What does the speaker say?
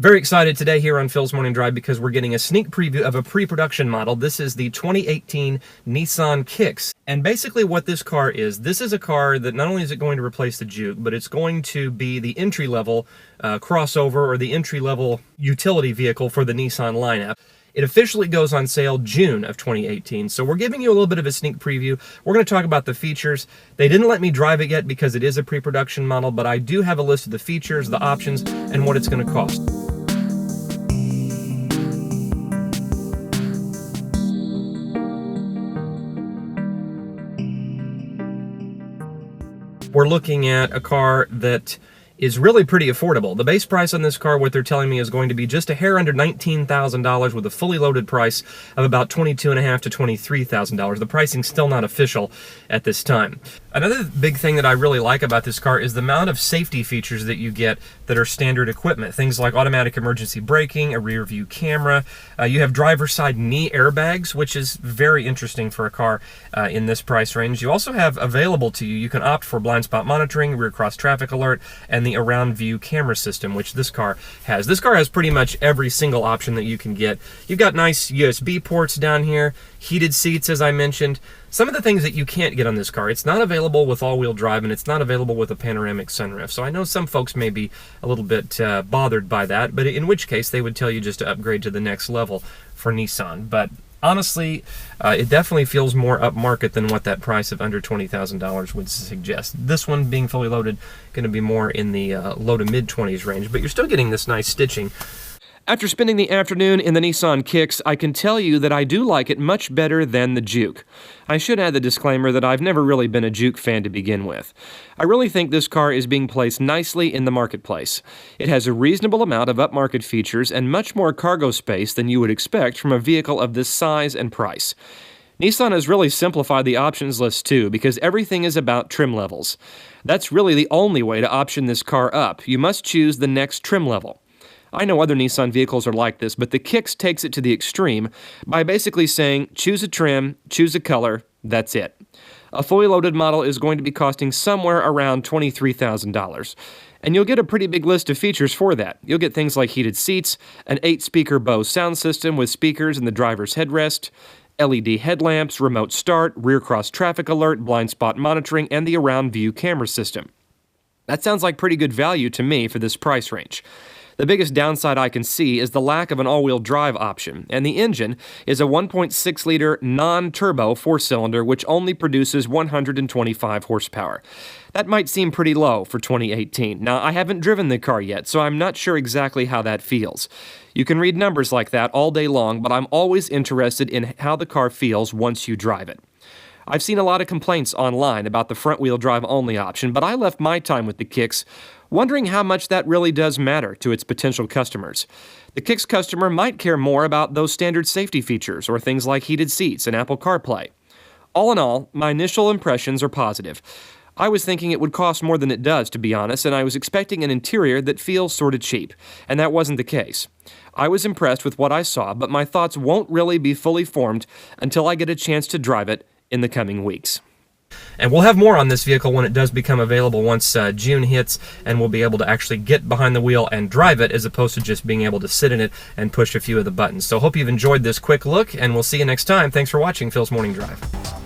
Very excited today here on Phil's Morning Drive because we're getting a sneak preview of a pre-production model. This is the 2018 Nissan Kicks. And basically what this car is, this is a car that not only is it going to replace the Juke, but it's going to be the entry-level crossover or the entry-level utility vehicle for the Nissan lineup. It officially goes on sale June of 2018, so we're giving you a little bit of a sneak preview. We're going to talk about the features. They didn't let me drive it yet because it is a pre-production model, but I do have a list of the features, the options, and what it's going to cost. We're looking at a car that is really pretty affordable. The base price on this car, what they're telling me, is going to be just a hair under $19,000 with a fully loaded price of about $22,500 to $23,000. The pricing's still not official at this time. Another big thing that I really like about this car is the amount of safety features that you get that are standard equipment. Things like automatic emergency braking, a rear view camera. You have driver's side knee airbags, which is very interesting for a car in this price range. You also have available to you, you can opt for blind spot monitoring, rear cross traffic alert, and the around view camera system, which this car has. This car has pretty much every single option that you can get. You've got nice USB ports down here, heated seats, as I mentioned. Some of the things that you can't get on this car, it's not available with all-wheel drive, and it's not available with a panoramic sunroof. So I know some folks may be a little bit bothered by that, but in which case they would tell you just to upgrade to the next level for Nissan. But honestly, it definitely feels more upmarket than what that price of under $20,000 would suggest. This one, being fully loaded, going to be more in the low to mid-20s range, but you're still getting this nice stitching. After spending the afternoon in the Nissan Kicks, I can tell you that I do like it much better than the Juke. I should add the disclaimer that I've never really been a Juke fan to begin with. I really think this car is being placed nicely in the marketplace. It has a reasonable amount of upmarket features and much more cargo space than you would expect from a vehicle of this size and price. Nissan has really simplified the options list too, because everything is about trim levels. That's really the only way to option this car up. You must choose the next trim level. I know other Nissan vehicles are like this, but the Kicks takes it to the extreme by basically saying, choose a trim, choose a color, that's it. A fully loaded model is going to be costing somewhere around $23,000. And you'll get a pretty big list of features for that. You'll get things like heated seats, an 8-speaker Bose sound system with speakers in the driver's headrest, LED headlamps, remote start, rear cross traffic alert, blind spot monitoring, and the around view camera system. That sounds like pretty good value to me for this price range. The biggest downside I can see is the lack of an all-wheel drive option, and the engine is a 1.6-liter non-turbo 4-cylinder which only produces 125 horsepower. That might seem pretty low for 2018. Now, I haven't driven the car yet, so I'm not sure exactly how that feels. You can read numbers like that all day long, but I'm always interested in how the car feels once you drive it. I've seen a lot of complaints online about the front-wheel drive only option, but I left my time with the Kicks wondering how much that really does matter to its potential customers. The Kicks customer might care more about those standard safety features or things like heated seats and Apple CarPlay. All in all, my initial impressions are positive. I was thinking it would cost more than it does, to be honest, and I was expecting an interior that feels sort of cheap, and that wasn't the case. I was impressed with what I saw, but my thoughts won't really be fully formed until I get a chance to drive it in the coming weeks. And we'll have more on this vehicle when it does become available once June hits, and we'll be able to actually get behind the wheel and drive it as opposed to just being able to sit in it and push a few of the buttons. So hope you've enjoyed this quick look, and we'll see you next time. Thanks for watching Phil's Morning Drive.